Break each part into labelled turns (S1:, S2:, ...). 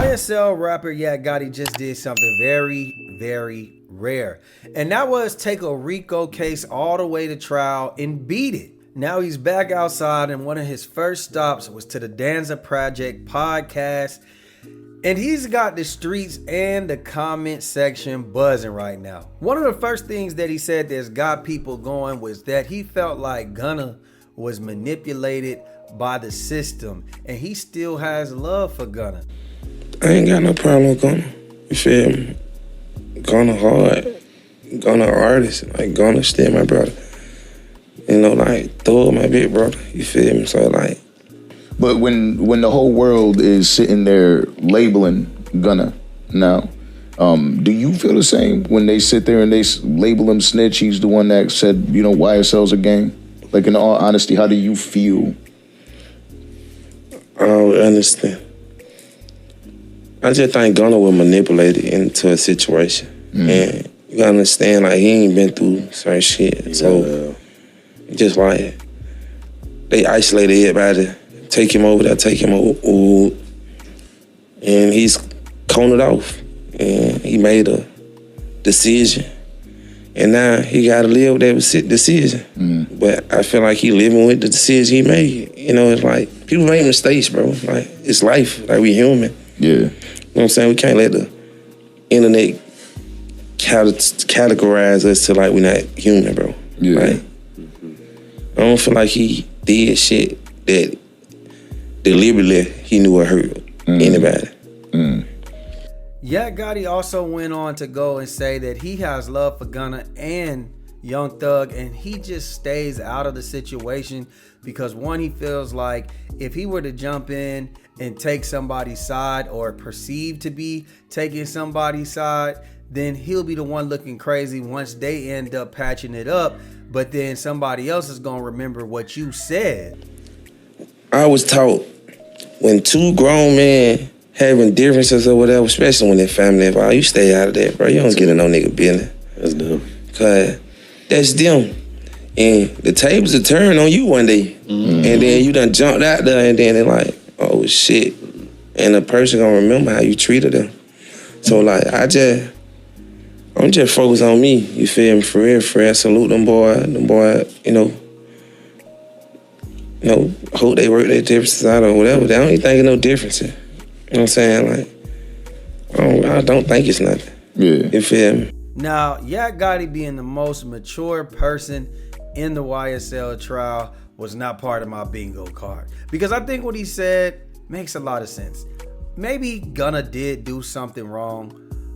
S1: YSL rapper Yak Gotti just did something very, very rare. And that was take a RICO case all the way to trial and beat it. Now he's back outside, and one of his first stops was to the Danza Project podcast. And he's got the streets and the comment section buzzing right now. One of the first things that he said that's got people going was that he felt like Gunna was manipulated by the system, and he still has love for Gunna.
S2: I ain't got no problem with Gunna. You feel me? Gunna hard. Gunna artist. Like, Gunna still my brother. You know, like, Thug my big brother. You feel me? So, like...
S3: But when the whole world is sitting there labeling Gunna now, do you feel the same when they sit there and they label him snitch? He's the one that said, you know, YSL's a gang. Like, in all honesty, how do you feel?
S2: I don't understand. I just think Gunna was manipulated into a situation. And you gotta understand, like, he ain't been through certain shit. So, just like, they isolated everybody. Take him over there, take him over. And he's coned off. And he made a decision. And now he gotta live with that decision. But I feel like he living with the decision he made. You know, it's like, people make mistakes, bro. Like, it's life. Like, we human.
S3: Yeah.
S2: You know what I'm saying? We can't let the internet categorize us to like we're not human, bro.
S3: Yeah.
S2: Like, I don't feel like he did shit that deliberately he knew would hurt anybody.
S1: Yak Gotti also went on to go and say that he has love for Gunna and Young Thug, and he just stays out of the situation because, one, he feels like if he were to jump in and take somebody's side or perceived to be taking somebody's side, then he'll be the one looking crazy once they end up patching it up, but then somebody else is gonna remember what you said.
S2: I was taught when two grown men having differences or whatever, especially when they're family involved, you stay out of that, bro. You don't get in no nigga business.
S4: That's dumb.
S2: Cause that's them. And the tables will turn on you one day. And then you done jumped out there, and then they're like, oh shit. And the person gonna remember how you treated them. So like, I'm just focused on me, you feel me, for real. Salute them boy, you know, hope they work their differences out or whatever. They don't even think of no differences. You know what I'm saying? Like, I don't think it's nothing.
S3: Yeah.
S2: You feel me?
S1: Now, Yak Gotti being the most mature person in the YSL trial was not part of my bingo card. Because I think what he said makes a lot of sense. Maybe Gunna did do something wrong,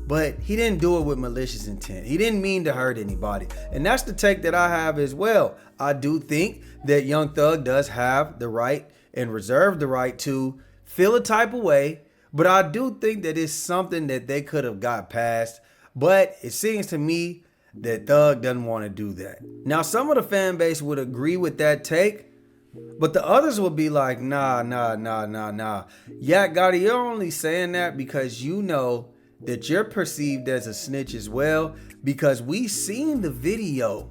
S1: but he didn't do it with malicious intent. He didn't mean to hurt anybody. And that's the take that I have as well. I do think that Young Thug does have the right and reserve the right to feel a type of way, but I do think that it's something that they could have got past. But it seems to me that Thug doesn't want to do that. Now, some of the fan base would agree with that take, but the others would be like, nah. Yak Gotti, you're only saying that because you know that you're perceived as a snitch as well, because we seen the video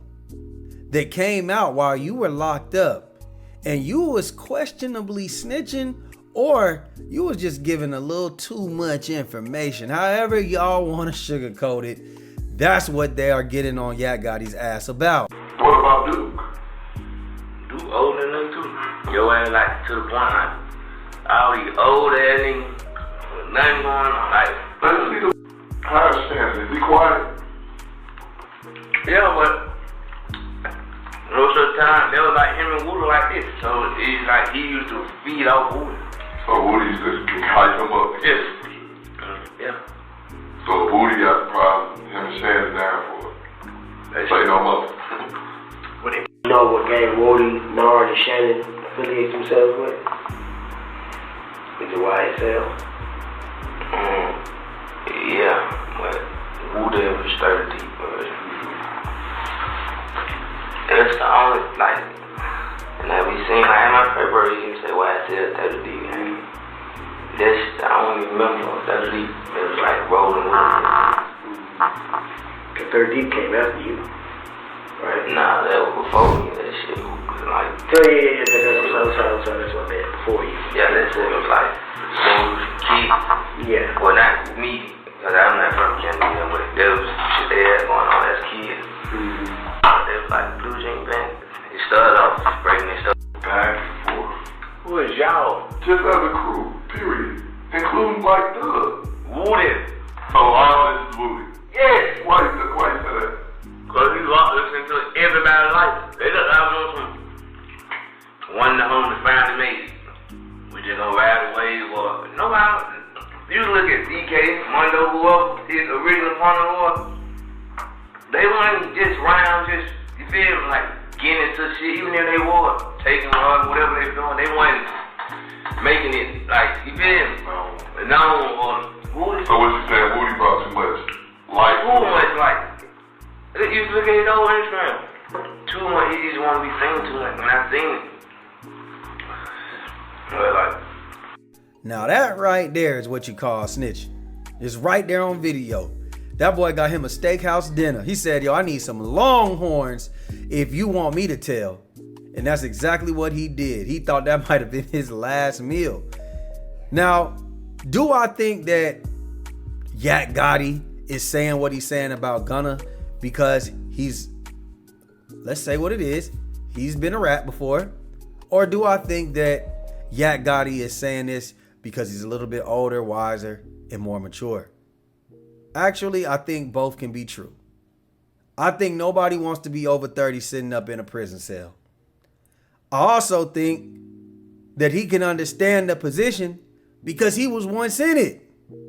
S1: that came out while you were locked up, and you was questionably snitching, or you was just giving a little too much information. However y'all want to sugarcoat it, that's what they are getting on Yak Gotti's ass about.
S5: What about Duke? Duke older than them too. Yo ain't like to the point like all these old ass niggas with nothing going on. Like,
S6: let's see the higher standard. Is he quiet?
S5: yeah, but most of the time they was like him and Woody like this. So it's like he used to feed off Woody.
S6: So Woody just hype him up?
S5: Yes. Yeah.
S6: So Woody got the problem, him and Shannon down for it. They say no more.
S7: You know what gang Woody, Nard, and Shannon affiliate themselves with? With the YSL.
S5: Yeah, but Woody was 30 deep. That's the only, like, and that we seen, like, in my February, you say YSL 30 deep. That's the only member of 30 deep that was like rolling with
S7: The 30 deep came after you, right?
S5: Nah, that was before me. That shit was like.
S7: I'm sorry, that's what I meant. Before you.
S5: Yeah, that shit was like, so kid,
S7: Yeah.
S5: Well, not me, because I'm not from Canada, but there was shit they had going on as kids. They was like blue jean band. It started off just breaking their stuff.
S6: Back and forth.
S7: Who is y'all?
S6: Just as a crew, period. Including like Doug.
S5: Woody.
S6: Oh, all this is Woody.
S5: Yes.
S6: Why you say that?
S5: Because we was listening to everybody's life. They just have some one of the homies finally made it. We just gonna ride away or nobody. You look at DK, Mondo, whoever his original opponent was, they weren't just round, just, you feel me, like getting into shit, even if they were taking runs, whatever they were doing, they weren't making it, like, you feel me? Known or Woody.
S6: So what you saying, Woody brought too much life?
S5: Too much, like, you look at his old Instagram, too much, he just want to be seen too much. When I seen it, but like,
S1: Now that right there is what you call snitching. It's right there on video. That boy got him a steakhouse dinner. He said, yo, I need some Longhorns if you want me to tell. And that's exactly what he did. He thought that might have been his last meal. Now, do I think that Yak Gotti is saying what he's saying about Gunna because he's, let's say what it is, he's been a rat before? Or do I think that Yak Gotti is saying this because he's a little bit older, wiser, and more mature? Actually, I think both can be true. I think nobody wants to be over 30 sitting up in a prison cell. I also think that he can understand the position because he was once in it.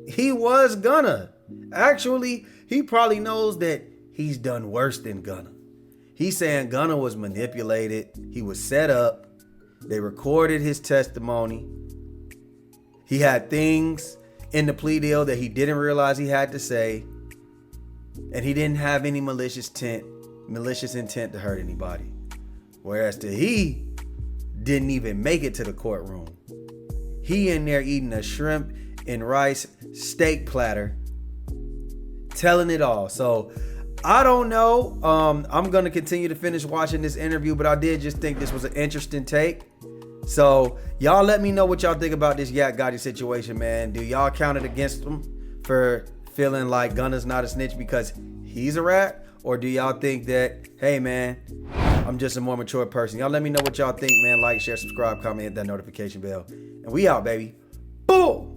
S1: He was Gunna. Actually, he probably knows that he's done worse than Gunna. He's saying Gunna was manipulated. He was set up. They recorded his testimony. He had things in the plea deal that he didn't realize he had to say. And he didn't have any malicious intent to hurt anybody. Whereas he didn't even make it to the courtroom. He in there eating a shrimp and rice steak platter, telling it all. So I don't know. I'm going to continue to finish watching this interview, but I did just think this was an interesting take. So y'all let me know what y'all think about this Yak Gotti situation, man. Do y'all count it against him for feeling like Gunna's not a snitch because he's a rat? Or do y'all think that, hey, man, I'm just a more mature person? Y'all let me know what y'all think, man. Like, share, subscribe, comment, hit that notification bell. And we out, baby. Boom!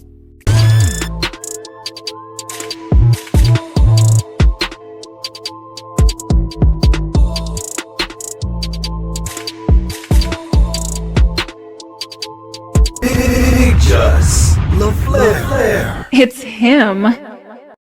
S4: Big-JusLaFlare.
S8: It's him.